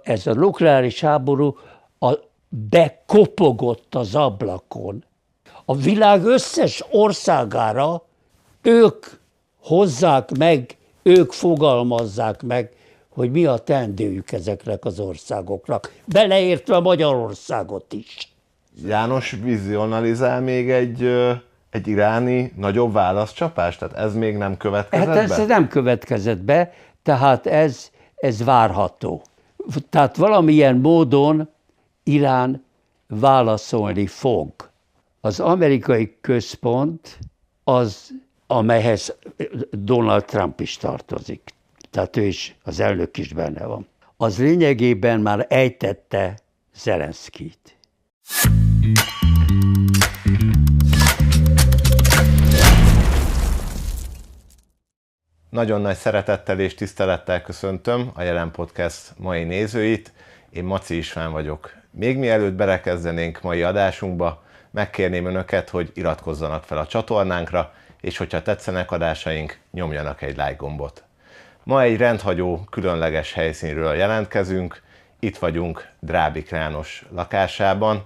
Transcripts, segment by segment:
Ez a nukleáris háború bekopogott az ablakon. A világ összes országára ők hozzák meg, ők fogalmazzák meg, hogy mi a teendőjük ezeknek az országoknak, beleértve Magyarországot is. János vizionalizál még egy iráni nagyobb válaszcsapást? Tehát ez még nem következett Hát be? ez nem következett be, tehát ez várható. Tehát valamilyen módon Irán válaszolni fog. Az amerikai központ az, amelyhez Donald Trump is tartozik. Tehát ő is, az elnök is benne van. Az lényegében már ejtette Zelenszkijt. Nagyon nagy szeretettel és tisztelettel köszöntöm a Jelen Podcast mai nézőit. Én Maci István vagyok. Még mielőtt belekezdenénk mai adásunkba, megkérném Önöket, hogy iratkozzanak fel a csatornánkra, és hogyha tetszenek adásaink, nyomjanak egy like gombot. Ma egy rendhagyó, különleges helyszínről jelentkezünk. Itt vagyunk Drábik János lakásában.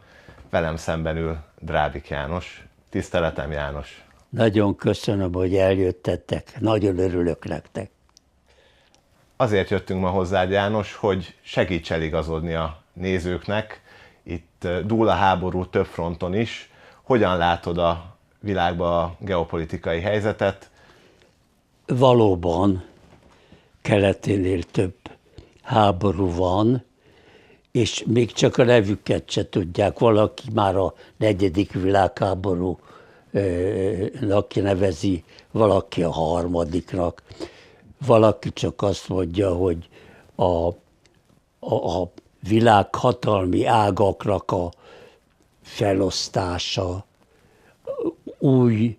Velem szemben ül Drábik János. Tiszteletem, János! Nagyon köszönöm, hogy eljöttetek. Nagyon örülök nektek. Azért jöttünk ma hozzád, János, hogy segíts eligazodni a nézőknek. Itt dúl a háború több fronton is. Hogyan látod a világban a geopolitikai helyzetet? Valóban keleténél több háború van, és még csak a nevüket se tudják. Valaki már a 4. világháborúnak nevezi, valaki a 3. Valaki csak azt mondja, hogy a világ hatalmi ágaknak a felosztása, új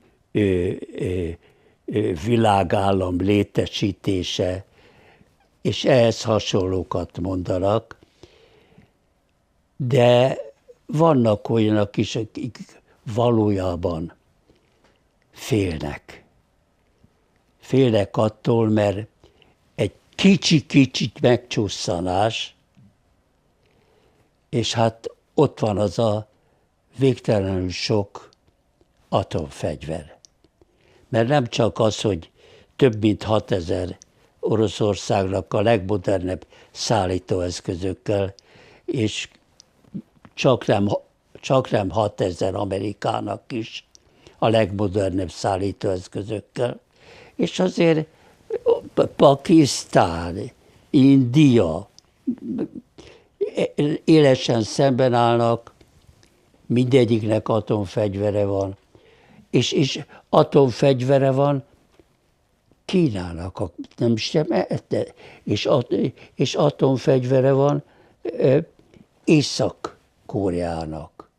világállam létesítése, és ehhez hasonlókat mondanak, de vannak olyanok is, akik valójában félnek. Félnek attól, mert egy kicsit megcsusszanás, és hát ott van az a végtelenül sok atomfegyver. Mert nem csak az, hogy több mint 6000 Oroszországnak a legmodernebb szállítóeszközökkel, és csak nem 6000 Amerikának is a legmodernebb szállítóeszközökkel. És azért Pakisztán, India élesen szemben állnak, mindegyiknek atomfegyvere van. És atomfegyvere van Kínának, nem sem, és atomfegyvere van Észak-Koreának.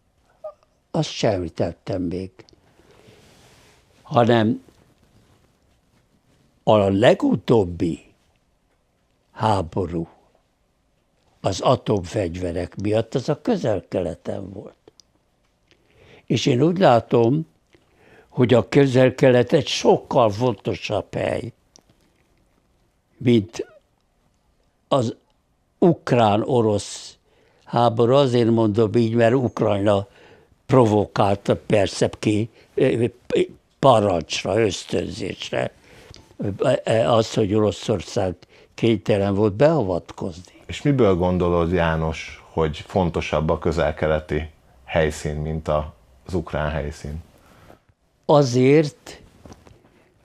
Azt sem tettem még. Hanem a legutóbbi háború az atomfegyverek miatt az a Közel-Keleten volt. És én úgy látom, hogy a Közel-Kelet egy sokkal fontosabb hely, mint az ukrán-orosz háború. Azért mondom így, mert Ukrajna provokálta persze ki parancsra, ösztönzésre az, hogy Oroszország kénytelen volt beavatkozni. És miből gondolod, János, hogy fontosabb a közel-keleti helyszín, mint az ukrán helyszín? Azért,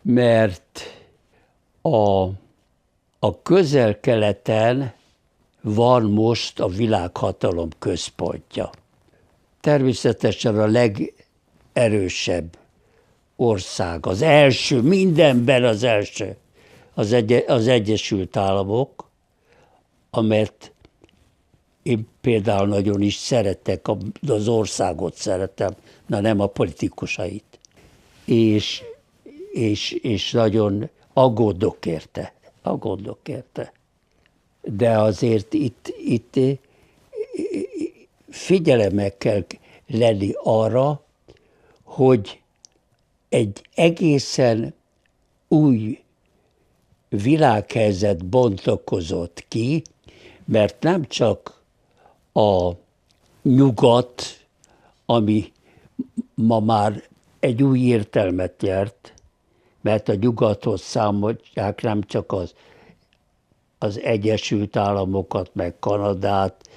mert a Közel-Keleten van most a világhatalom központja. Természetesen a legerősebb ország, az első, mindenben az első, az Egyesült Államok, amelyet én például nagyon is szeretek, az országot szeretem, na nem a politikusait. És nagyon aggódok érte. De azért itt figyelemmel kell lenni arra, hogy egy egészen új világhelyzet bontakozott ki, mert nem csak a nyugat, ami ma már egy új értelmet nyert, mert a nyugathoz számolják nem csak az Egyesült Államokat, meg Kanadát,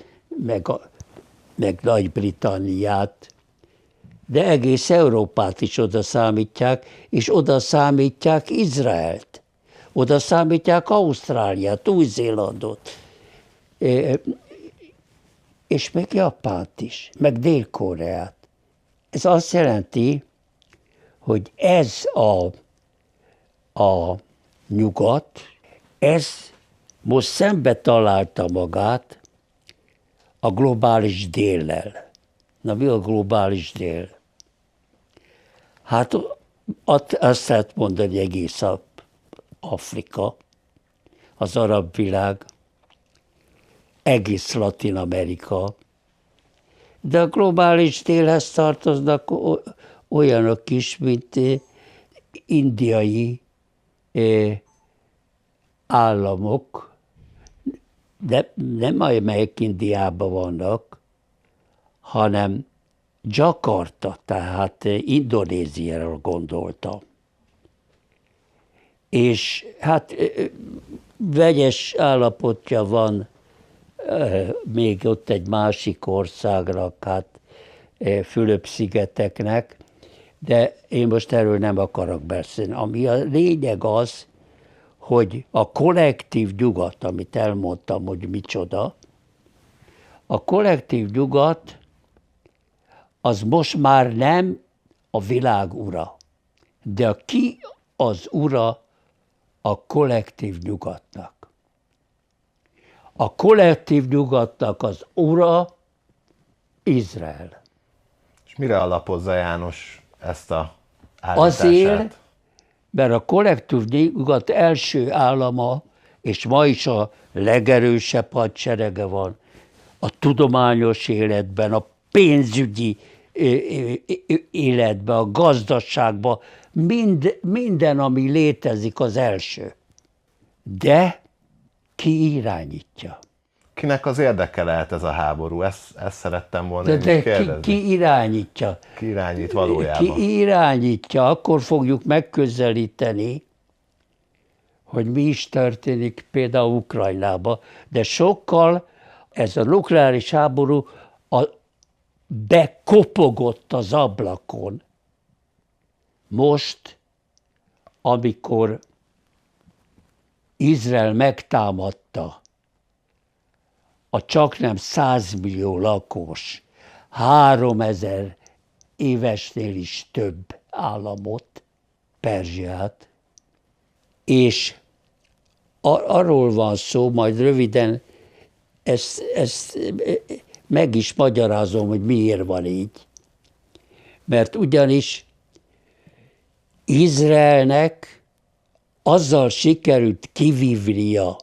meg Nagy-Britanniát, de egész Európát is oda számítják, és oda számítják Izraelt, oda számítják Ausztráliát, Új-Zélandot, és meg Japánt is, meg Dél-Koreát. Ez azt jelenti, hogy ez a nyugat, ez most szembe találta magát a globális déllel. Na, mi a globális dél? Hát azt lehet mondani, egész Afrika, az arab világ, egész Latin-Amerika, de a globális délhez tartoznak olyanok is, mint indiai államok, de nem amelyek Indiában vannak, hanem Jakarta, tehát Indonéziára gondoltam. És hát vegyes állapotja van még ott egy másik országnak, hát Fülöp-szigeteknek, de én most erről nem akarok beszélni. Ami a lényeg az, hogy a kollektív nyugat, amit elmondtam, hogy micsoda, a kollektív nyugat az most már nem a világ ura, de ki az ura a kollektív nyugatnak? A kollektív nyugatnak az ura Izrael. És mire alapozza János ezt a állítását? Azért, mert a kollektív nyugat első állama, és ma is a legerősebb hadserege van, a tudományos életben, a pénzügyi életben, a gazdaságban, minden, ami létezik, az első. De ki irányítja? Kinek az érdeke lehet ez a háború? Ezt szerettem volna én is kérdezni. Ki irányítja? Ki irányít valójában? Ki irányítja? Akkor fogjuk megközelíteni, hogy mi is történik például Ukrajnában. De sokkal ez a nukleáris háború bekopogott az ablakon. Most, amikor Izrael megtámadta a csaknem 100 millió lakos, 3000 évesnél is több államot, Perzsiát, és arról van szó, majd röviden ezt meg is magyarázom, hogy miért van így. Mert ugyanis Izraelnek azzal sikerült kivívnia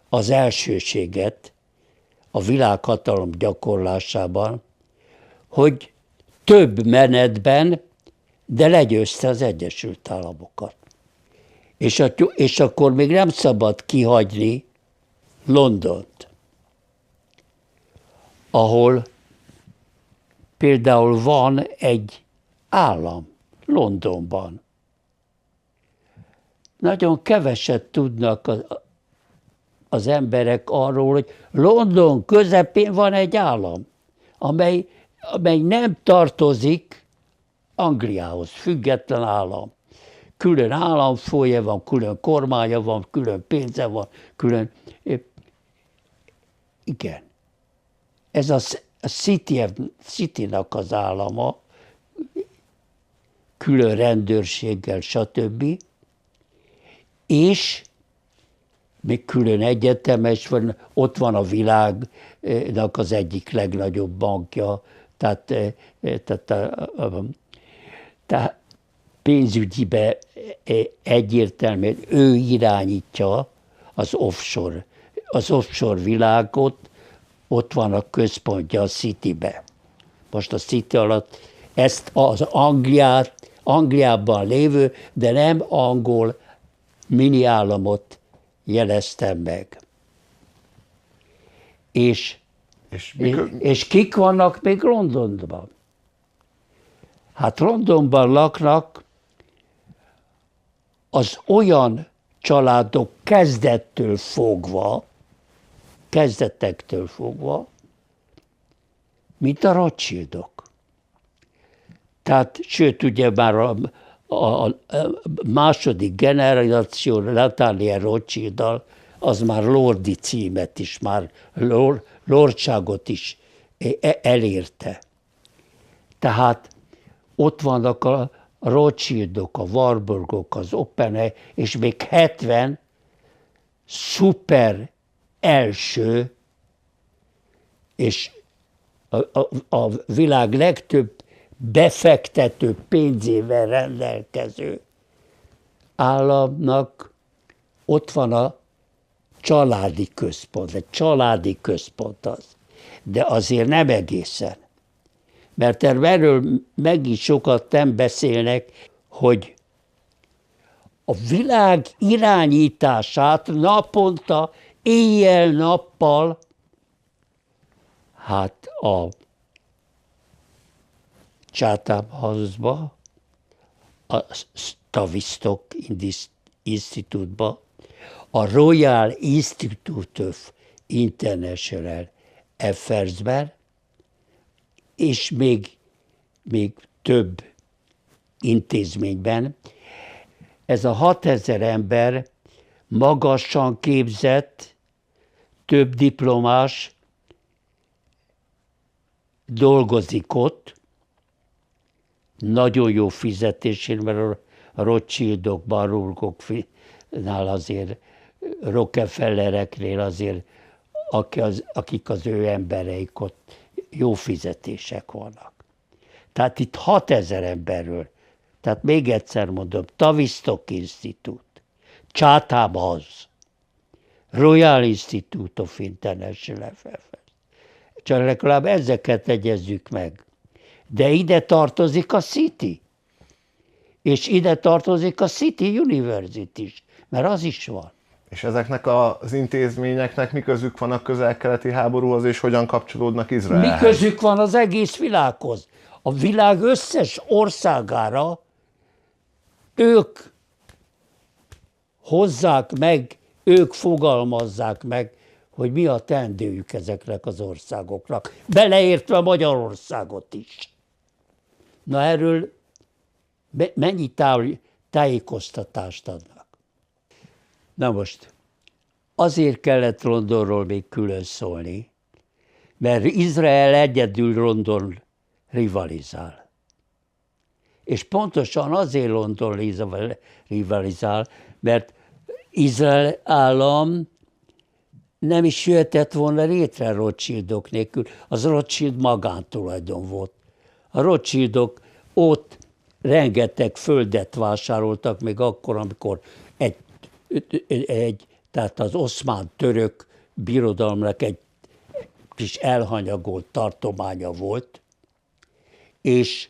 az elsőséget a világhatalom gyakorlásában, hogy több menetben, de legyőzte az Egyesült Államokat. És akkor még nem szabad kihagyni Londont, ahol például van egy állam Londonban. Nagyon keveset tudnak az emberek arról, hogy London közepén van egy állam, amely nem tartozik Angliához, független állam. Külön államfője van, külön kormánya van, külön pénze van, külön... Igen. Ez a City-nak az állama, külön rendőrséggel, stb. És még külön egyetemes van, ott van a világnak az egyik legnagyobb bankja, tehát pénzügyibe egyértelműen ő irányítja az offshore világot, ott van a központja a Citybe. Most a City alatt ezt az Angliában lévő, de nem angol mini államot jeleztem meg. És, És, és kik vannak még Londonban? Hát Londonban laknak az olyan családok kezdetektől fogva, mint a Rothschildok. Tehát, sőt, ugye már a második generáció Nathaniel Rothschilddal, az már lordi címet is, már lordságot is elérte. Tehát ott vannak a Rothschildok, a Warburgok, az Oppenheimer, és még 70 szuper első, és a világ legtöbb befektető pénzével rendelkező államnak ott van a családi központ, egy családi központ az. De azért nem egészen. Mert erről megint sokat nem beszélnek, hogy a világ irányítását naponta, éjjel-nappal, hát a Chatham House-ba, a Tavistock Institute-ba, a Royal Institute of International Affairs-ben, és még több intézményben. Ez a 6000 ember magasan képzett, több diplomás dolgozik ott, nagyon jó fizetésén, mert a Rothschildok, Warburgoknál azért, Rockefellereknél azért, akik az ő embereik ott, jó fizetések vannak. Tehát itt 6000 emberről, tehát még egyszer mondom, Tavistock Institute, Chatham House, Royal Institute of International Affairs. Csak legalább ezeket egyezzük meg. De ide tartozik a City, és ide tartozik a City University is, mert az is van. És ezeknek az intézményeknek mi közük van a közel-keleti háborúhoz, és hogyan kapcsolódnak Izraelhez? Mi közük van az egész világhoz? A világ összes országára ők hozzák meg, ők fogalmazzák meg, hogy mi a teendőjük ezeknek az országoknak, beleértve Magyarországot is. Na erről mennyi tájékoztatást adnak? Na most, azért kellett Londonról még külön szólni, mert Izrael egyedül London rivalizál. És pontosan azért London rivalizál, mert Izrael állam nem is jöhetett volna létre Rothschildok nélkül. Az Rothschild magántulajdon volt. A Rothschildok ott rengeteg földet vásároltak, még akkor, amikor tehát az oszmán-török birodalomnak egy kis elhanyagolt tartománya volt, és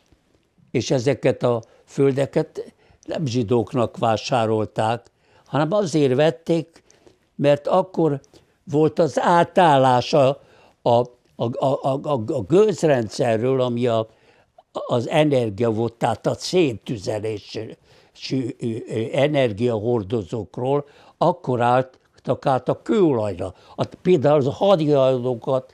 ezeket a földeket nem zsidóknak vásárolták, hanem azért vették, mert akkor volt az átállás a gőzrendszerről, ami az energia volt, tehát a széntüzelésű energiahordozókról, akkor álltak át a kőolajra. Például a hadjáratokat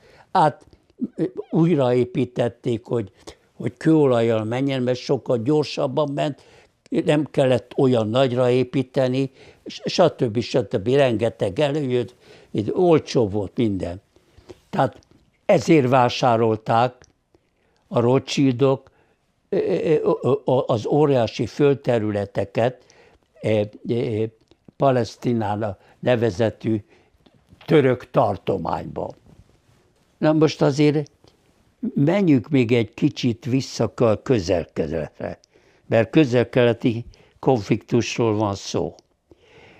újraépítették, hogy kőolajjal menjen, mert sokkal gyorsabban ment, nem kellett olyan nagyra építeni, stb. Rengeteg előjött, olcsó volt minden. Tehát ezért vásárolták a Rothschildok az óriási földterületeket Palesztinának nevezetű török tartományba. Na most azért menjünk még egy kicsit vissza a közel-keletre, mert közel-keleti konfliktusról van szó.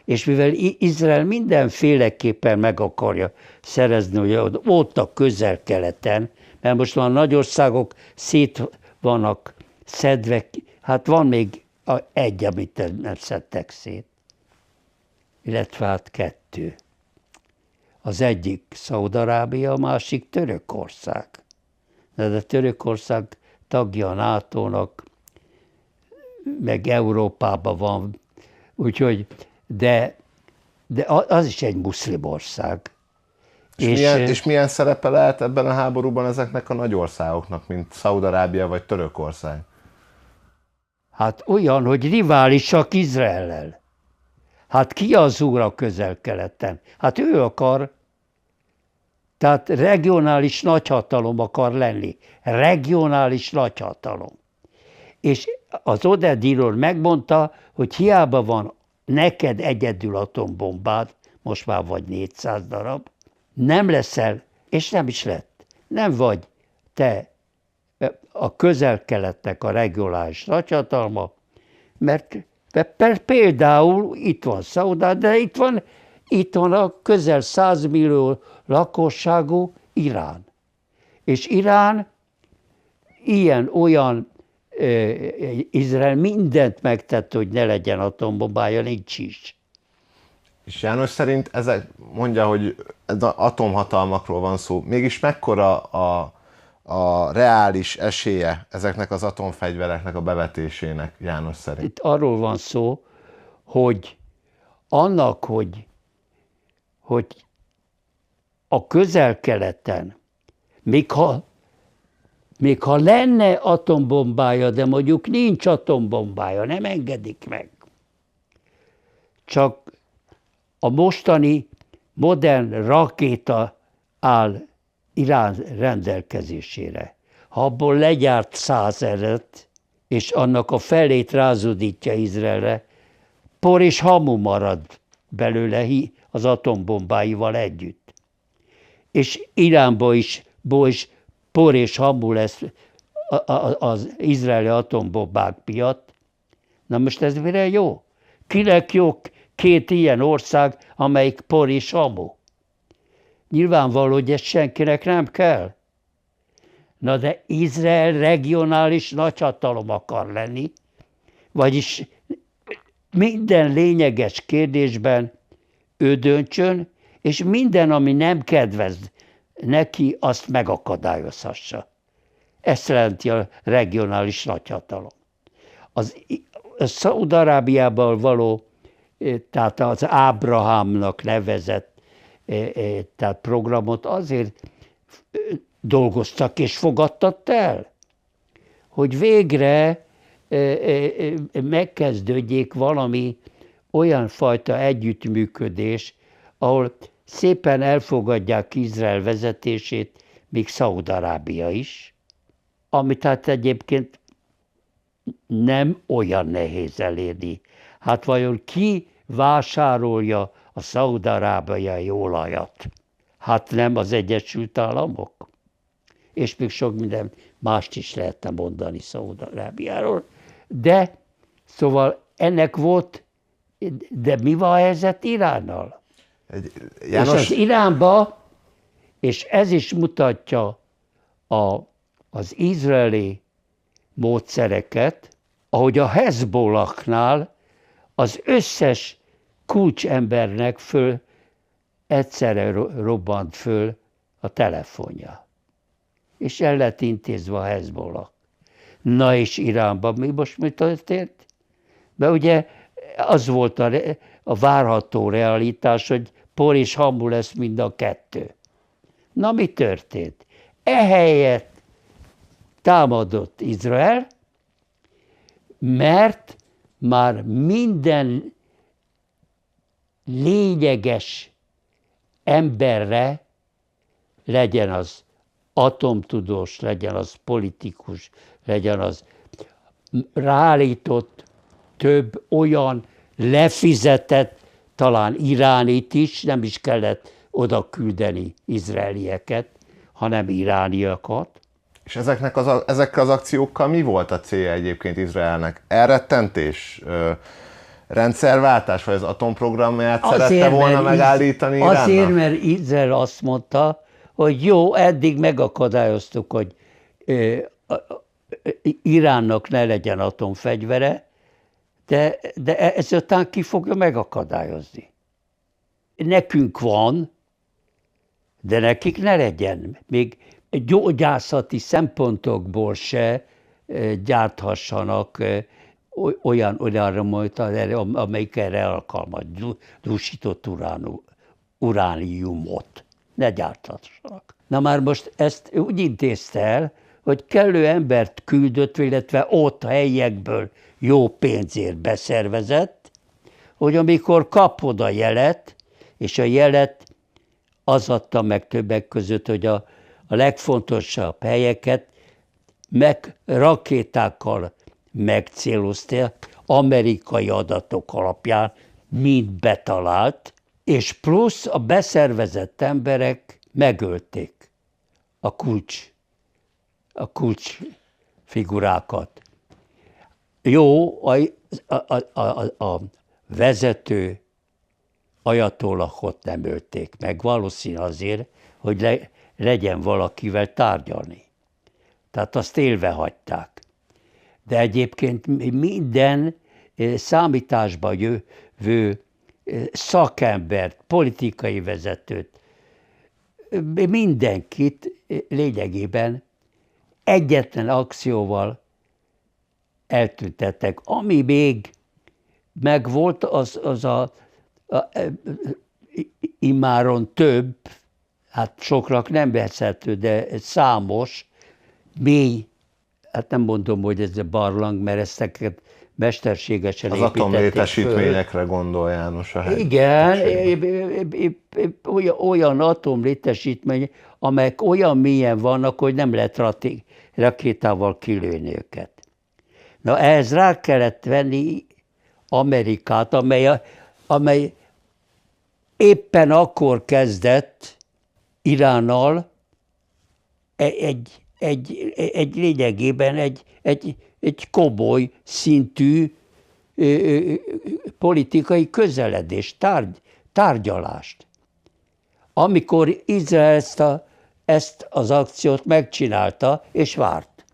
És mivel Izrael mindenféleképpen meg akarja szerezni, hogy ott a közel-keleten, mert most már nagy országok szét vannak szedve, hát van még egy, amit nem szedtek szét, illetve hát 2. Az egyik Szaúd-Arábia, a másik Törökország. De Törökország tagja a NATO-nak, meg Európában van, úgyhogy, de az is egy muszlim ország. És milyen szerepe lehet ebben a háborúban ezeknek a nagy országoknak, mint Szaúd-Arábia vagy Törökország? Hát olyan, hogy riválisak Izraellel. Hát ki az úr a Közel-Keleten? Hát ő akar, tehát regionális nagyhatalom akar lenni. Regionális nagyhatalom. És az Oded megmondta, hogy hiába van neked egyedül atombombád, most már vagy 400 darab, nem leszel, és nem is lett. Nem vagy te a Közel-Keletnek a regionális nagyhatalma, mert például itt van Szaúd, de itt van a közel 100 millió lakosságú Irán. És Irán ilyen-olyan Izrael mindent megtett, hogy ne legyen atombombája, nincs is. És János szerint mondja, hogy ez atomhatalmakról van szó. Mégis mekkora a reális esélye ezeknek az atomfegyvereknek a bevetésének, János szerint? Itt arról van szó, hogy annak, hogy a Közel-Keleten, még ha lenne atombombája, de mondjuk nincs atombombája, nem engedik meg. Csak a mostani modern rakéta áll Irán rendelkezésére. Ha abból legyárt 100 000-et, és annak a felét rázudítja Izraelre, por és hamu marad belőle az atombombáival együtt. És Iránba is por és hamu lesz az izraeli atombombák miatt. Na most ez mire jó? Kinek jó két ilyen ország, amelyik por és hamu? Nyilvánvaló, hogy ez senkinek nem kell. Na de Izrael regionális nagyhatalom akar lenni, vagyis minden lényeges kérdésben ő döntsön, és minden, ami nem kedvez neki, azt megakadályozhassa. Ezt jelenti a regionális nagyhatalom. A Szaúd-Arábiában való, tehát az Ábrahámnak nevezett tehát programot azért dolgoztak és fogadtatta el, hogy végre megkezdődjék valami olyan fajta együttműködés, ahol szépen elfogadják Izrael vezetését, még Szaúd-Arábia is, ami tehát egyébként nem olyan nehéz elérni. Hát vajon ki vásárolja a szaúd-arábiai olajat? Hát nem az Egyesült Államok? És még sok minden mást is lehetne mondani Szaúd-Arábiáról. De szóval ennek volt, de mi van a helyzet Iránnal? János... És az Iránba, és ez is mutatja az izraeli módszereket, ahogy a Hezbollah-nál az összes kulcsembernek egyszerre robbant föl a telefonja. És el lett intézve a Hezbollah. Na és Iránban mi történt? Mert ugye az volt a várható realitás, hogy por és hamu lesz mind a kettő. Na mi történt? Ehelyett támadott Izrael, mert már minden lényeges emberre, legyen az atomtudós, legyen az politikus, legyen az ráállított több olyan lefizetett, talán iránit is, nem is kellett oda küldeni izraelieket, hanem irániakat. És ezekkel az akciókkal mi volt a célja egyébként Izraelnek? Elrettentés? Rendszerváltás? Vagy az atomprogramját szerette volna megállítani Iránnak? Azért, mert Izrael azt mondta, hogy jó, eddig megakadályoztuk, hogy Iránnak ne legyen atomfegyvere, de ezután ki fogja megakadályozni. Nekünk van, de nekik ne legyen. Még gyógyászati szempontokból se gyárthassanak olyan remolt, amelyik erre alkalmas, dúsított urániumot. Ne gyárthassanak. Na már most ezt úgy intézte el, hogy kellő embert küldött, illetve ott a helyiekből jó pénzért beszervezett, hogy amikor kapod a jelet, és a jelet az adta meg többek között, hogy a legfontosabb helyeket rakétákkal megcélozták, amerikai adatok alapján, mind betalált, és plusz a beszervezett emberek megölték a kulcs figurákat. Jó, a vezető ajatollahot nem ölték meg, valószínű azért, hogy legyen valakivel tárgyalni. Tehát azt élve hagyták. De egyébként minden számításba jövő szakembert, politikai vezetőt, mindenkit lényegében egyetlen akcióval eltüntettek. Ami még megvolt, az immáron több, hát soknak nem beszélhető, de számos, mély, hát nem mondom, hogy ez a barlang, mert ezeket mesterségesen az építették atomlétesítményekre gondol János a hegy. Igen, olyan atomlétesítmény, amelyek olyan mélyen vannak, hogy nem lehet rakétával kilőni őket. Na ehhez rá kellett venni Amerikát, amely éppen akkor kezdett Iránnal egy lényegében egy komoly szintű politikai közeledést, tárgyalást. Amikor Izrael ezt az akciót megcsinálta, és várt.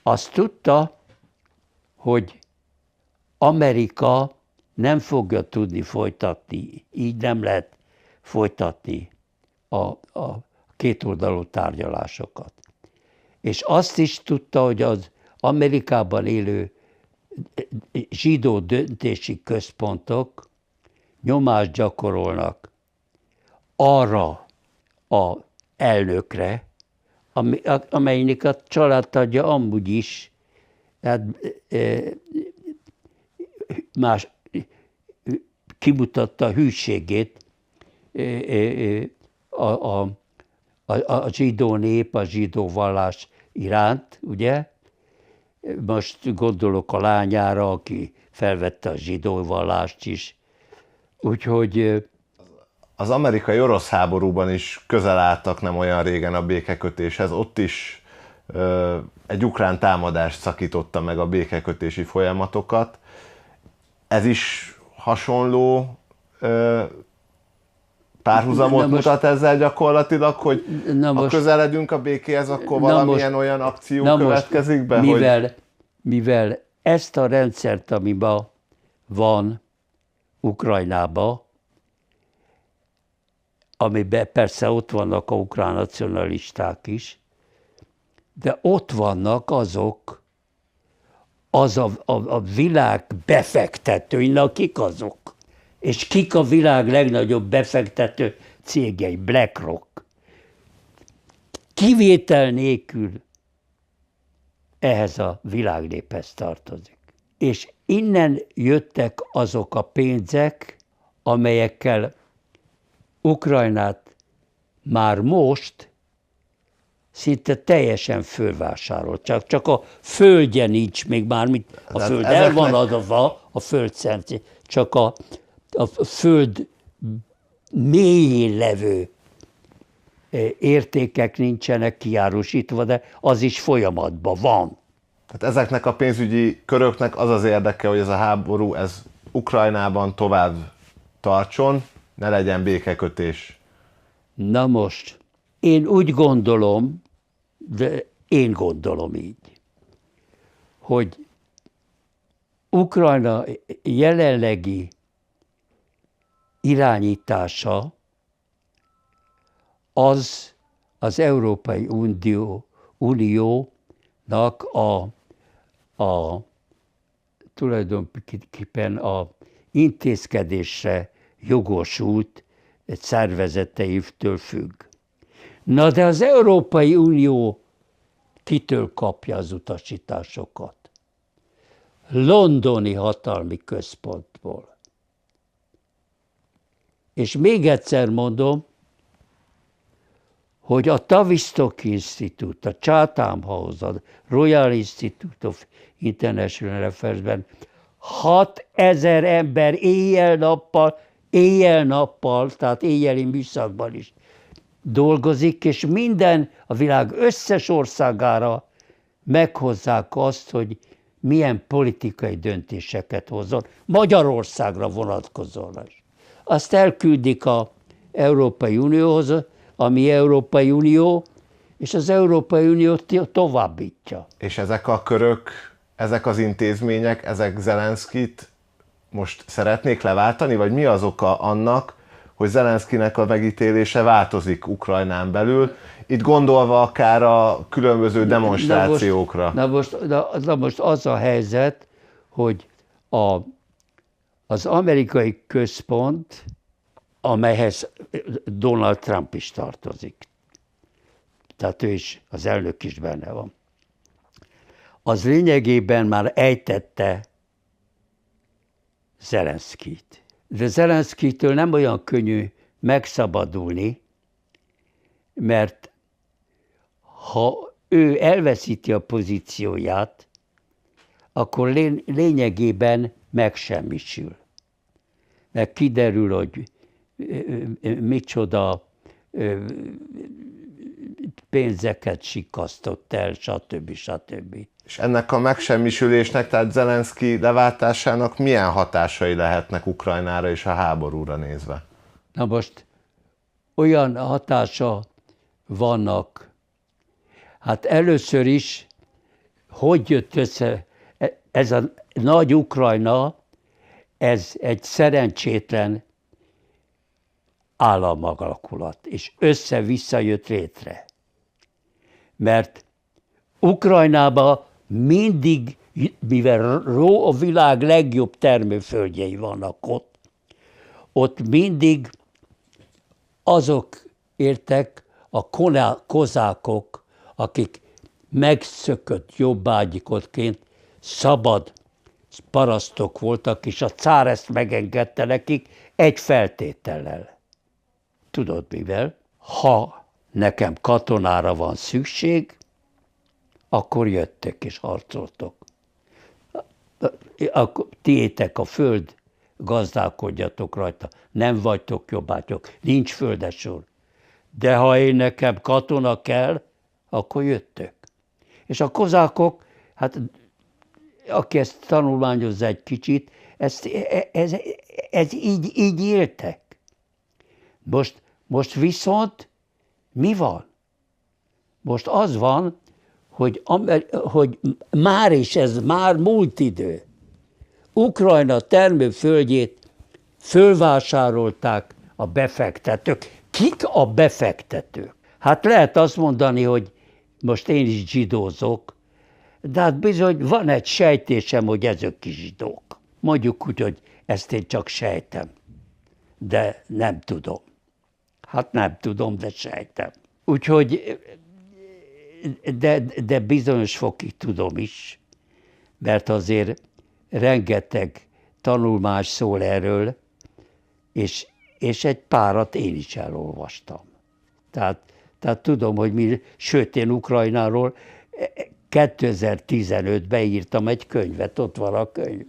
Azt tudta, hogy Amerika nem fogja tudni folytatni, így nem lehet folytatni a kétoldalú tárgyalásokat. És azt is tudta, hogy az Amerikában élő zsidó döntési központok nyomást gyakorolnak arra az elnökre, amelynek a családtagja amúgy is hát, más kimutatta a hűségét a zsidó nép, a zsidó vallás iránt, ugye? Most gondolok a lányára, aki felvette a zsidó vallást is. Úgyhogy... Az amerikai-orosz háborúban is közel álltak nem olyan régen a békekötéshez. Ott is egy ukrán támadást szakította meg a békekötési folyamatokat. Ez is hasonló párhuzamot mutat ezzel gyakorlatilag, hogy ha közeledünk a békéhez, akkor valamilyen olyan akció következik be? Mivel ezt a rendszert, ami ma van Ukrajnában, amiben persze ott vannak a ukrán nacionalisták is, de ott vannak azok, a világ befektetői, kik azok? És kik a világ legnagyobb befektető cégei? BlackRock. Kivétel nélkül ehhez a világnéphez tartozik. És innen jöttek azok a pénzek, amelyekkel Ukrajnát már most szinte teljesen fölvásárolt. Csak a földje nincs, még mármint a föld el van adva, a földszent, csak a föld mélyén levő értékek nincsenek kiárusítva, de az is folyamatban van. Tehát ezeknek a pénzügyi köröknek az az érdeke, hogy ez a háború ez Ukrajnában tovább tartson, ne legyen békekötés. Na most, én úgy gondolom, de én gondolom így, hogy Ukrajna jelenlegi irányítása az Európai Uniónak tulajdonképpen a intézkedésre jogosult szervezeteitől függ. Na de az Európai Unió kitől kapja az utasításokat? Londoni hatalmi központból. És még egyszer mondom, hogy a Tavistock Institute, a Chatham House, a Royal Institute of International Affairs-ben 6000 ember éjjel-nappal, tehát éjjeli műszakban is dolgozik, és a világ összes országára meghozzák azt, hogy milyen politikai döntéseket hozzon, Magyarországra vonatkozóan is. Azt elküldik az Európai Unióhoz, ami Európai Unió, és az Európai Unió továbbítja. És ezek a körök, ezek az intézmények, ezek Zelenszkit most szeretnék leváltani, vagy mi az oka annak, hogy Zelenszkinek a megítélése változik Ukrajnán belül, itt gondolva akár a különböző demonstrációkra? Na most az a helyzet, hogy az amerikai központ, amelyhez Donald Trump is tartozik, tehát ő is, az elnök is benne van, az lényegében már ejtette Zelenszkit. De Zelenszkitől nem olyan könnyű megszabadulni, mert ha ő elveszíti a pozícióját, akkor lényegében megsemmisül. Mert kiderül, hogy micsoda pénzeket sikasztott el, stb. És ennek a megsemmisülésnek, tehát Zelenszky leváltásának milyen hatásai lehetnek Ukrajnára és a háborúra nézve? Na most olyan hatása vannak, hát először is, hogy jött össze ez a nagy Ukrajna, ez egy szerencsétlen államalakulat, és össze-vissza jött létre. Mert Ukrajnában mindig, mivel a világ legjobb termőföldjei vannak ott mindig azok értek, a kozákok, akik megszökött jobbágyikotként szabad parasztok voltak, és a cár ezt megengedte nekik egy feltétellel. Tudod mivel? Ha nekem katonára van szükség, akkor jöttek és harcoltok. Tiétek a föld, gazdálkodjatok rajta, nem vagytok jobbágyok, nincs földesor. De ha én nekem katona kell, akkor jöttök. És a kozákok, hát aki ezt tanulmányozza egy kicsit, ez így éltek. Most viszont mi van? Most az van, hogy már is ez már múlt idő. Ukrajna termőföldjét fölvásárolták a befektetők. Kik a befektetők? Hát lehet azt mondani, hogy most én is zsidózok, de hát bizony van egy sejtésem, hogy ezek is zsidók. Mondjuk úgy, hogy ezt én csak sejtem, de nem tudom. Hát nem tudom, de sejtem. Úgyhogy, de bizonyos fokig tudom is, mert azért rengeteg tanulmány szól erről, és egy párat én is elolvastam. Tehát tudom, hogy sőt, én Ukrajnáról 2015-ben írtam egy könyvet, ott van a könyv.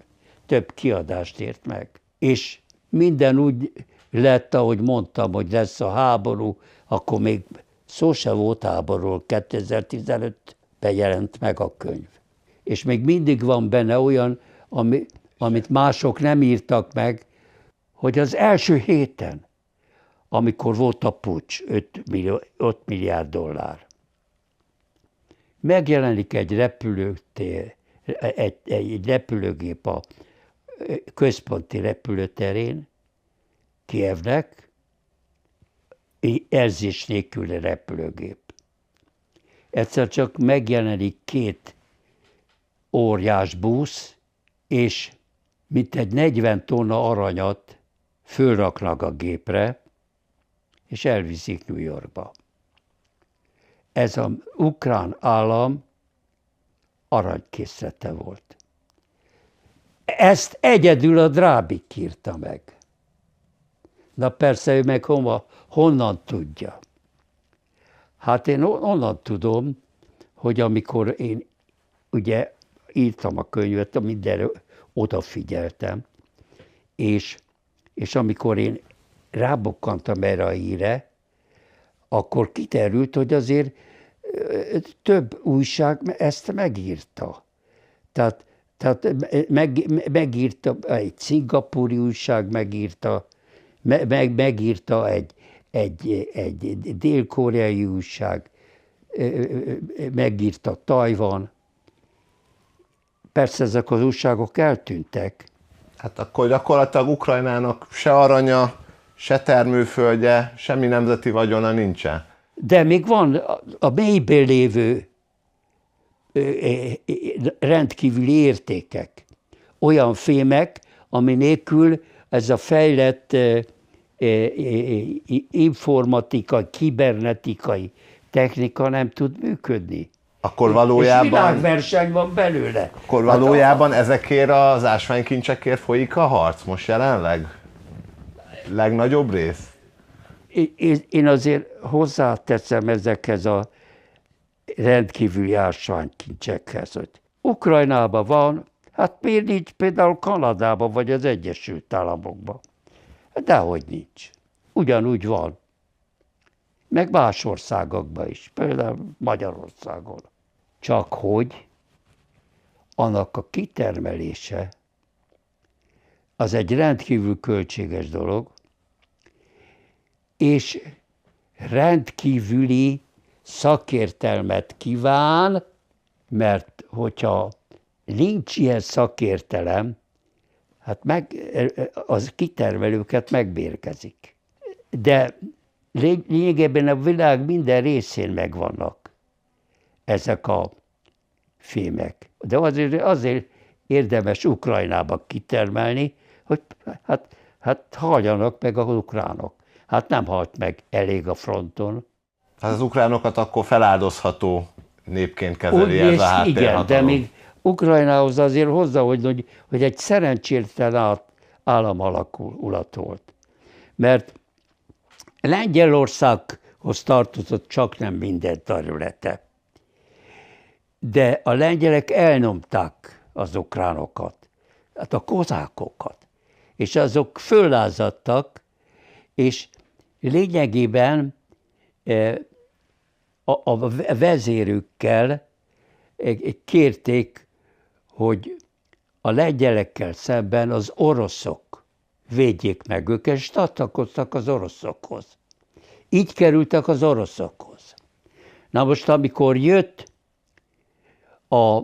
Több kiadást ért meg. És minden úgy lett, ahogy mondtam, hogy lesz a háború, akkor még szó se volt háborúról, 2015-ben jelent meg a könyv. És még mindig van benne olyan, amit mások nem írtak meg, hogy az első héten, amikor volt a puccs, 5 milliárd dollár, megjelenik egy repülőgép a központi repülőterén, Kijevnek, jelzés nélküli repülőgép. Egyszer csak megjelenik két óriás busz, és mintegy 40 tonna aranyat fölraknak a gépre, és elviszik New Yorkba. Ez az ukrán állam aranykészlete volt. Ezt egyedül a Drábik írta meg. Na persze, ő meg honnan tudja? Hát én onnan tudom, hogy amikor én ugye írtam a könyvet, mindenre odafigyeltem, és amikor én rábukkantam erre a híre, akkor kiterült, hogy azért több újság ezt megírta. Tehát megírta, egy szingapúri újság megírta, megírta egy dél-koreai újság, megírta Tajvan. Persze ezek az újságok eltűntek. Hát akkor gyakorlatilag Ukrajnának se aranya, se termőföldje, semmi nemzeti vagyona nincsen. De még van a mélyből lévő rendkívüli értékek. Olyan fémek, ami nélkül ez a fejlett informatikai, kibernetikai technika nem tud működni. Akkor valójában... És világverseny van belőle. Akkor valójában ezekért az ásványkincsekért folyik a harc most jelenleg? Legnagyobb rész? Én azért hozzáteszem ezekhez a rendkívüli ásványkincsekhez, hogy Ukrajnában van, hát miért nincs például Kanadában vagy az Egyesült Államokban? Dehogy nincs. Ugyanúgy van. Meg más országokban is, például Magyarországon. Csak hogy annak a kitermelése az egy rendkívül költséges dolog, és rendkívüli szakértelmet kíván, mert hogyha nincs ilyen szakértelem, hát az kitermelőket megbérkezik. De lényegében a világ minden részén megvannak ezek a fémek. De azért érdemes Ukrajnába kitermelni, hogy hát haljanak meg az ukránok. Hát nem halt meg elég a fronton. Hát az ukránokat akkor feláldozható népként kezeli ez a háttérhatalom. Igen, de még Ukrajnához azért hozzá, hogy egy szerencsétlen államalakulat volt. Mert Lengyelországhoz tartozott csak nem minden területe. De a lengyelek elnyomták az ukránokat, hát a kozákokat, és azok föllázadtak, és lényegében a vezérükkel kérték, hogy a lengyelekkel szemben az oroszok védjék meg őket, és csatlakoztak az oroszokhoz. Így kerültek az oroszokhoz. Na most, amikor jött a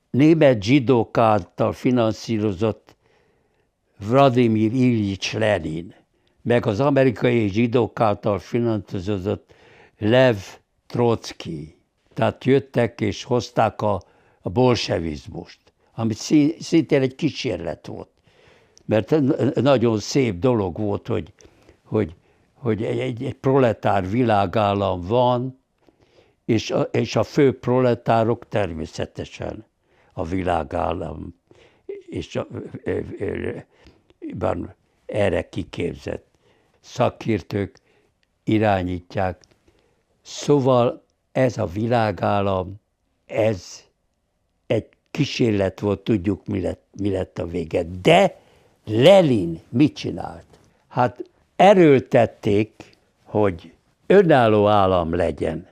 német zsidók által finanszírozott Vladimir Iljics Lenin, meg az amerikai zsidók által finanszírozott Lev Trotsky, tehát jöttek és hozták a bolsevizmust, ami szintén egy kísérlet volt. Mert nagyon szép dolog volt, hogy egy proletár világállam van, és a fő proletárok természetesen a világállam, és erre kiképzett szakértők irányítják. Szóval ez a világállam, ez egy kísérlet volt, tudjuk, mi lett a vége. De Lenin mit csinált? Hát erőltették, hogy önálló állam legyen,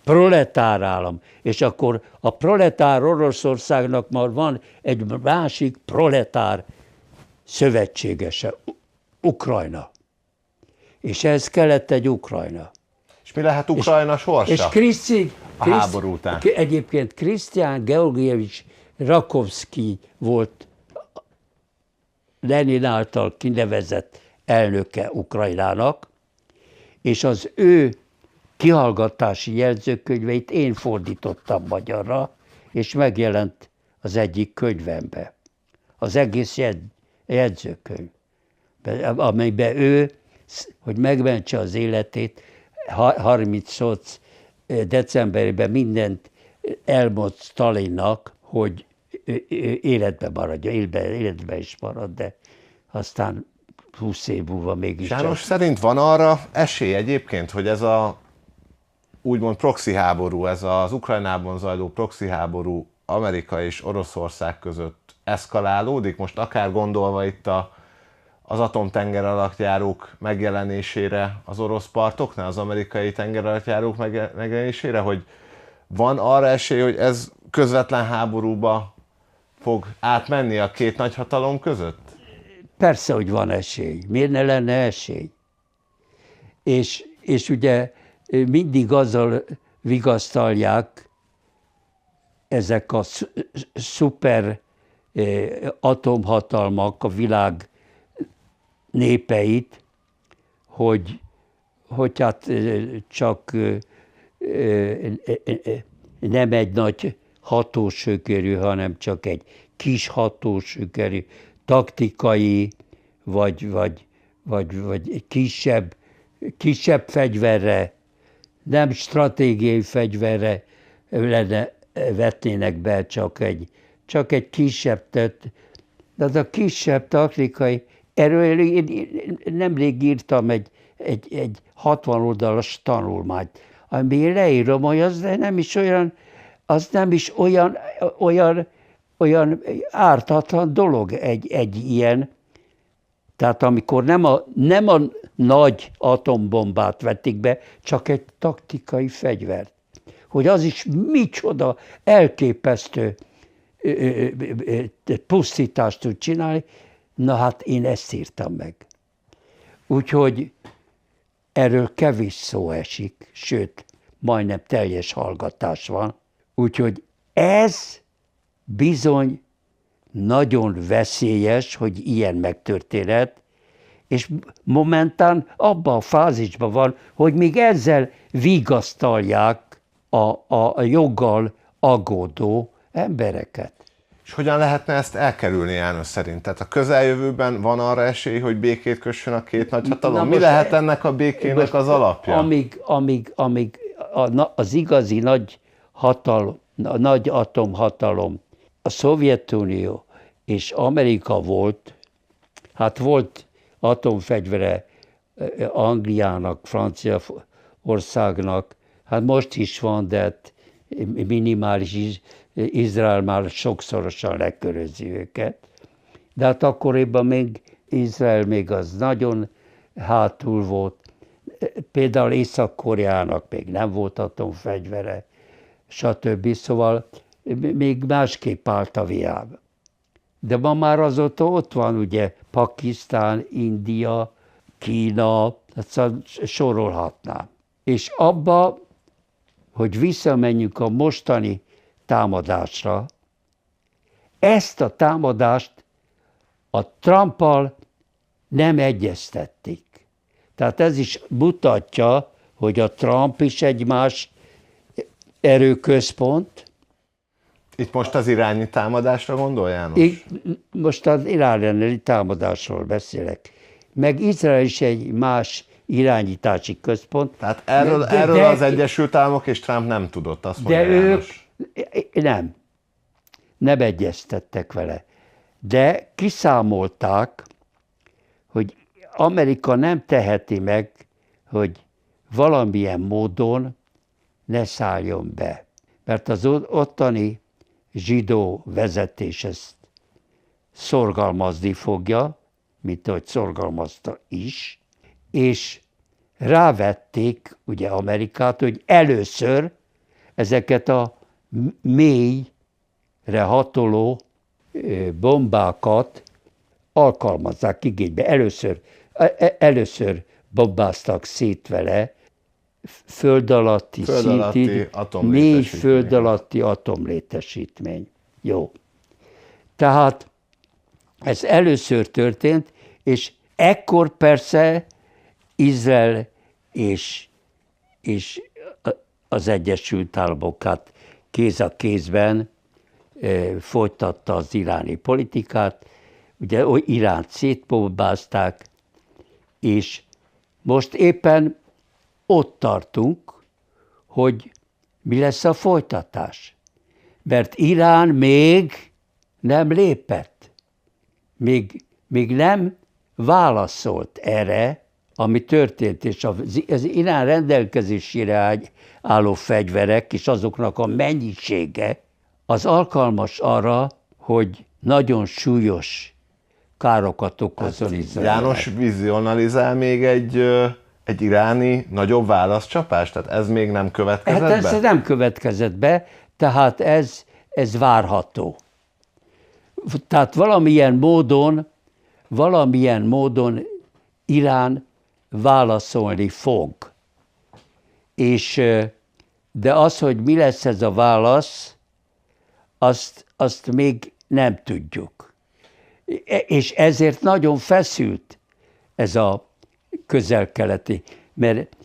proletár állam, és akkor a proletár Oroszországnak már van egy másik proletár szövetségese, Ukrajna. És ehhez kellett egy Ukrajna. És mi lehet Ukrajna sorsa? És a háború után? Egyébként Krisztián Georgievics Rakovszky volt Lenin által kinevezett elnöke Ukrajnának, és az ő kihallgatási jegyzőkönyveit én fordítottam magyarra, és megjelent az egyik könyvembe. Az egész jegyzőkönyv, amelyben ő, hogy megmentse az életét, 38 decemberében mindent elmond Stalinnak, hogy életben maradja, életben is marad, de aztán 20 év múlva mégis. János szerint van arra esély egyébként, hogy ez a úgymond proxy háború, ez az Ukrajnában zajló proxy háború Amerika és Oroszország között eszkalálódik? Most akár gondolva itt az atomtengeralattjárók megjelenésére az orosz partoknál, az amerikai tengeralattjárók megjelenésére, hogy van arra esély, hogy ez közvetlen háborúba fog átmenni a két nagyhatalom között? Persze, hogy van esély. Miért ne lenne esély? És ugye mindig azzal vigasztalják ezek a szuper atomhatalmak a világ népeit, hogy hát csak nem egy nagy hatósökerű, hanem csak egy kis hatósökerű, taktikai, vagy egy kisebb fegyverre, nem stratégiai fegyverre vetnének be, csak egy kisebb, de az a kisebb taktikai, erről én nemrég írtam egy 60 oldalas tanulmányt, ami leírom, hogy az nem is olyan ártatlan dolog egy ilyen. Tehát amikor nem a nagy atombombát vetik be, csak egy taktikai fegyvert. Hogy az is micsoda elképesztő pusztítást tud csinálni, na hát én ezt írtam meg. Úgyhogy erről kevés szó esik, sőt, majdnem teljes hallgatás van. Úgyhogy ez bizony nagyon veszélyes, hogy ilyen megtörténhet, és momentán abban a fázisban van, hogy még ezzel vigasztalják a joggal aggódó embereket. És hogyan lehetne ezt elkerülni, János szerint? Tehát a közeljövőben van arra esély, hogy békét kössön a két nagyhatalom? Mi lehet ennek a békének az alapja? Amíg az igazi nagy atomhatalom, a Szovjetunió és Amerika volt, hát volt atomfegyvere Angliának, Franciaországnak, hát most is van, de hát minimális, Izrael már sokszorosan lekörözi őket. De hát akkoriban még Izrael még az nagyon hátul volt. Például Észak-Koreának még nem volt atomfegyvere, stb. Szóval még másképp állt a világ. De ma már azóta ott van ugye Pakisztán, India, Kína, sorolhatnám. És abba, hogy visszamenjünk a mostani támadásra, ezt a támadást a Trumpal nem egyeztették. Tehát ez is mutatja, hogy a Trump is egy más erőközpont. Itt most az iráni támadásra gondol, János? Most az iráni támadásról beszélek. Meg Izrael is egy más irányítási központ. Tehát erről az Egyesült Államok és Trump nem tudott, azt mondja János. Nem egyeztettek vele. De kiszámolták, hogy Amerika nem teheti meg, hogy valamilyen módon ne szálljon be. Mert az ottani zsidó vezetés ezt szorgalmazni fogja, mint ahogy szorgalmazta is, és rávették ugye Amerikát, hogy először ezeket a mélyre hatoló bombákat alkalmazzák igénybe. Először bombáztak szét vele föld alatti mély föld alatti atomlétesítmény. Jó. Tehát ez először történt, és ekkor persze Izrael és az Egyesült Államokat kéz a kézben folytatta az iráni politikát, ugye Iránt szétbombázták, és most éppen ott tartunk, hogy mi lesz a folytatás. Mert Irán még nem lépett, még nem válaszolt erre, ami történt, és az Irán rendelkezésére álló fegyverek és azoknak a mennyisége az alkalmas arra, hogy nagyon súlyos károkat okozzon Izraelnek. János vizionalizál még egy iráni nagyobb válaszcsapást? Tehát ez még nem következett be? Ez nem következett be, tehát ez várható. Tehát valamilyen módon Irán válaszolni fog. De az, hogy mi lesz ez a válasz, azt még nem tudjuk. És ezért nagyon feszült ez a közel-keleti, mert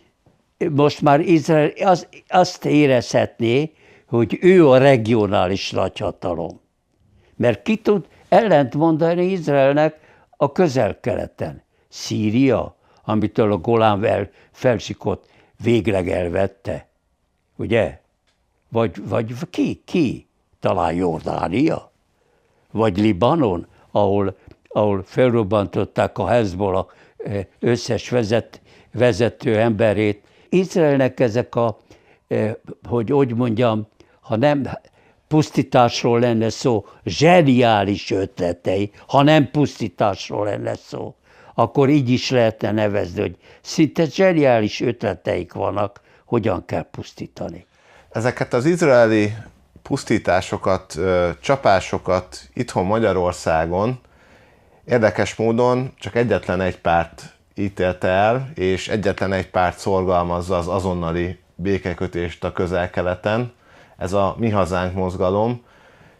most már Izrael azt érezhetné, hogy ő a regionális nagyhatalom. Mert ki tud ellent mondani Izraelnek a közel-keleten? Szíria, amitől a Golán felsikot végleg elvette, ugye? Vagy ki? Talán Jordánia? Vagy Libanon, ahol felrobbantották a Hezbollah összes vezető emberét. Izraelnek ezek hogy mondjam, ha nem pusztításról lenne szó, zseniális ötletei, ha nem pusztításról lenne szó, akkor így is lehetne nevezni, hogy szinte zseniális ötleteik vannak, hogyan kell pusztítani. Ezeket az izraeli pusztításokat, csapásokat itthon Magyarországon érdekes módon csak egyetlen egy párt ítélte el, és egyetlen egy párt szorgalmazza az azonnali békekötést a Közel-Keleten, ez a Mi Hazánk mozgalom.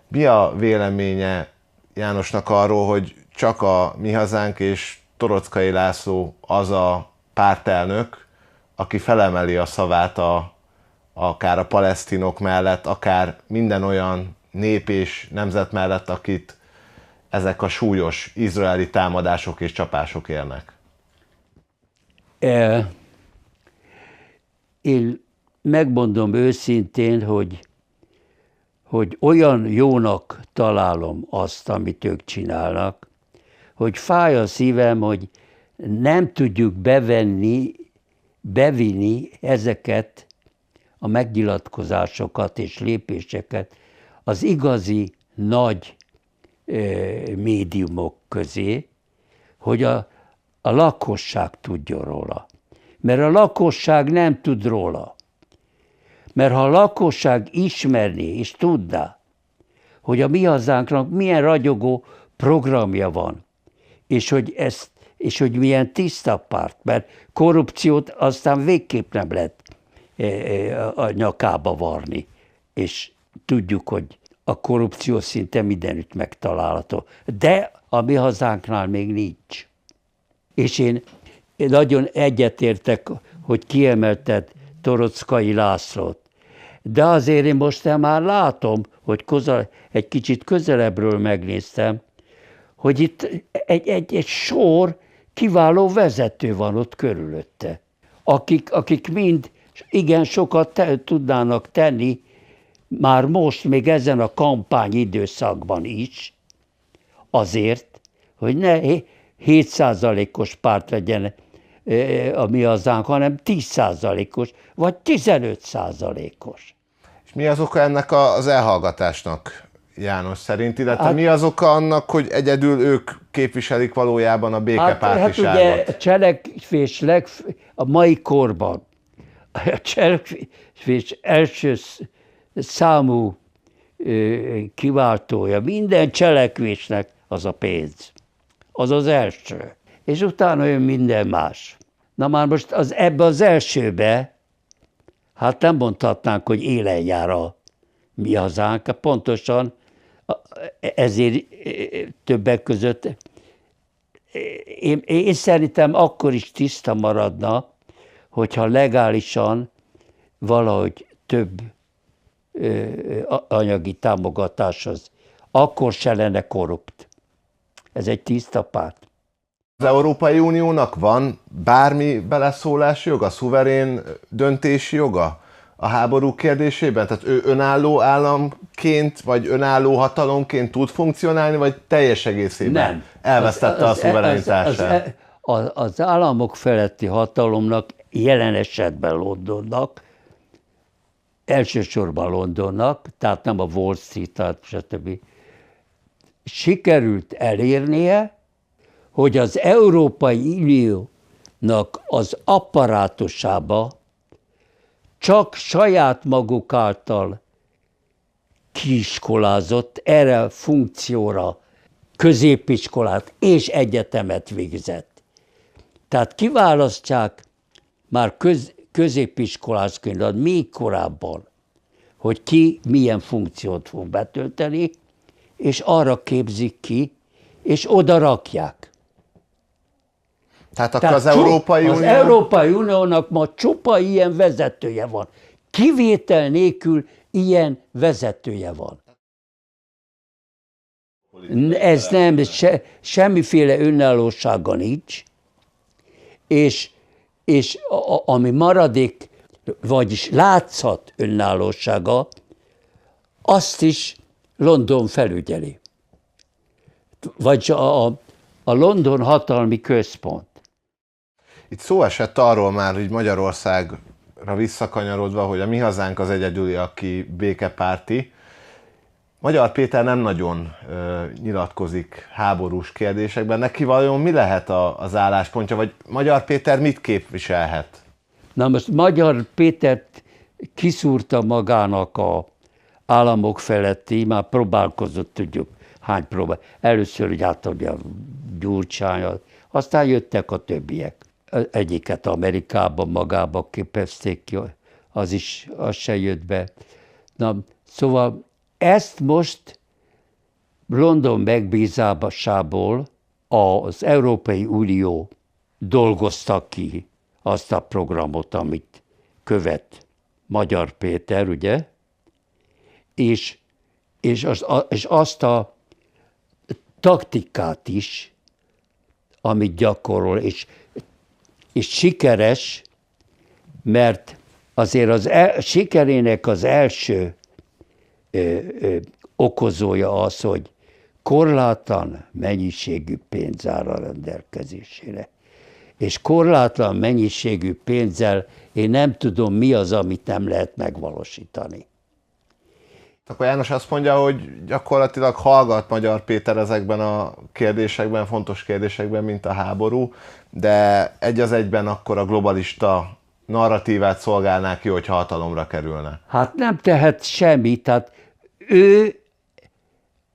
Mi a véleménye Jánosnak arról, hogy csak a Mi Hazánk és Toroczkai László az a pártelnök, aki felemeli a szavát akár a palesztinok mellett, akár minden olyan nép és nemzet mellett, akit ezek a súlyos izraeli támadások és csapások érnek? Én megmondom őszintén, hogy olyan jónak találom azt, amit ők csinálnak, hogy fáj a szívem, hogy nem tudjuk bevinni ezeket a megnyilatkozásokat és lépéseket az igazi nagy médiumok közé, hogy a lakosság tudjon róla. Mert a lakosság nem tud róla. Mert ha a lakosság ismerné és tudná, hogy a Mi Hazánknak milyen ragyogó programja van, és hogy milyen tiszta párt, mert korrupciót aztán végképp nem lehet a nyakába varni. És tudjuk, hogy a korrupció szinte mindenütt megtalálható. De a Mi Hazánknál még nincs. És én nagyon egyetértek, hogy kiemelted Toroczkai Lászlót. De azért én most már látom, hogy egy kicsit közelebbről megnéztem, hogy itt egy sor kiváló vezető van ott körülötte, akik mind igen sokat tudnának tenni, már most, még ezen a kampány időszakban is, azért, hogy ne 7%-os párt legyen a Mi Hazánk, hanem 10%-os, vagy 15%-os. És mi az oka ennek az elhallgatásnak, János szerint? Illetve mi az oka annak, hogy egyedül ők képviselik valójában a békepártiságot? Hát ugye cselekvés a mai korban a cselekvés első számú kiváltója minden cselekvésnek az a pénz. Az az első. És utána jön minden más. Na már most ebbe az elsőbe, hát nem mondhatnánk, hogy élen jár a Mi Hazánk, pontosan ezért többek között én szerintem akkor is tiszta maradna, hogyha legálisan valahogy több anyagi támogatáshoz, akkor se lenne korrupt. Ez egy tiszta párt. Az Európai Uniónak van bármi beleszólási joga, szuverén döntési joga a háború kérdésében? Tehát ő önálló államként, vagy önálló hatalomként tud funkcionálni, vagy teljes egészében nem. elvesztette a szuverenitását? Az államok feletti hatalomnak, jelen esetben Londonnak, elsősorban Londonnak, tehát nem a Wall Street, stb. Sikerült elérnie, hogy az Európai Uniónak az apparátusába csak saját maguk által kiiskolázott, erre a funkcióra középiskolát és egyetemet végzett. Tehát kiválasztják már középiskolásként, még korábban, hogy ki milyen funkciót fog betölteni, és arra képzik ki, és oda rakják. Tehát akkor az Európai Unió... Az Európai Uniónak ma csupa ilyen vezetője van. Kivétel nélkül ilyen vezetője van. Ez nem, semmiféle önállósága nincs, és ami maradék, vagyis látszat önállósága, azt is London felügyeli. Vagy a London hatalmi központ. Itt szó esett arról már, hogy Magyarországra visszakanyarodva, hogy a Mi Hazánk az egyedüli, aki békepárti. Magyar Péter nem nagyon nyilatkozik háborús kérdésekben. Neki vajon mi lehet az álláspontja, vagy Magyar Péter mit képviselhet? Na most Magyar Pétert kiszúrta magának a államok feletti, már próbálkozott, tudjuk, hány próbál. Először úgy átadja a Gyurcsány, aztán jöttek a többiek. Egyiket Amerikában magába képezték ki, az se jött be. Na, szóval ezt most London megbízásából az Európai Unió dolgozta ki azt a programot, amit követ Magyar Péter, ugye? És azt a taktikát is, amit gyakorol, és sikeres, mert azért az sikerének az első okozója az, hogy korlátlan mennyiségű pénz áll a rendelkezésére. És korlátlan mennyiségű pénzzel én nem tudom, mi az, amit nem lehet megvalósítani. Akkor János azt mondja, hogy gyakorlatilag hallgat Magyar Péter ezekben a kérdésekben, fontos kérdésekben, mint a háború, de egy az egyben akkor a globalista narratívát szolgálná ki, hogyha hatalomra kerülne. Hát nem tehet semmit, tehát ő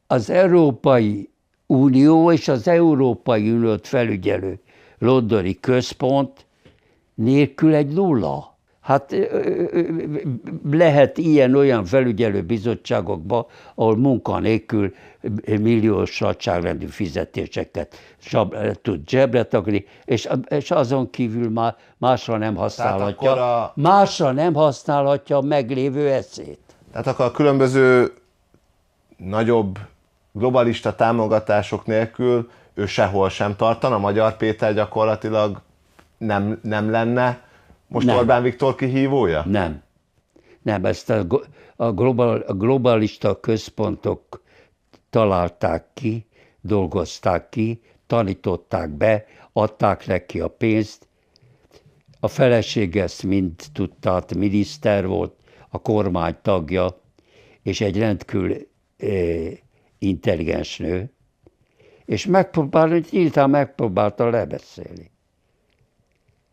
az Európai Unió és az Európai Uniót felügyelő londoni központ nélkül egy nulla. Hát lehet ilyen-olyan felügyelő bizottságokba, ahol munkanélkül milliós nagyságrendű fizetéseket tud zsebre takni, és azon kívül másra nem használhatja, másra nem használhatja a meglévő eszét. Tehát akkor a különböző nagyobb globalista támogatások nélkül ő sehol sem tartana, Magyar Péter gyakorlatilag nem lenne most nem. Orbán Viktor kihívója? Nem. Nem, ezt a globalista központok találták ki, dolgozták ki, tanították be, adták neki a pénzt. A feleség ezt mind tudta, hát miniszter volt, a kormány tagja, és egy rendkívül intelligens nő, és nyíltan megpróbálta lebeszélni.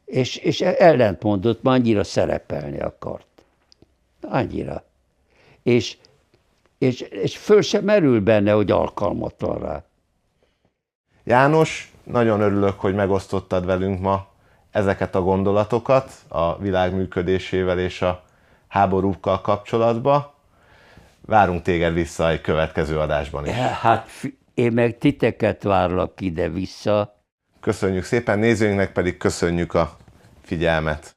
És ellentmondott, már annyira szerepelni akart. Annyira. És föl sem merül benne, hogy alkalmatlan rá. János, nagyon örülök, hogy megosztottad velünk ma ezeket a gondolatokat a világ működésével és a háborúkkal kapcsolatban. Várunk téged vissza egy következő adásban is. Hát én meg titeket várlak ide-vissza. Köszönjük szépen, nézőinknek pedig köszönjük a figyelmet.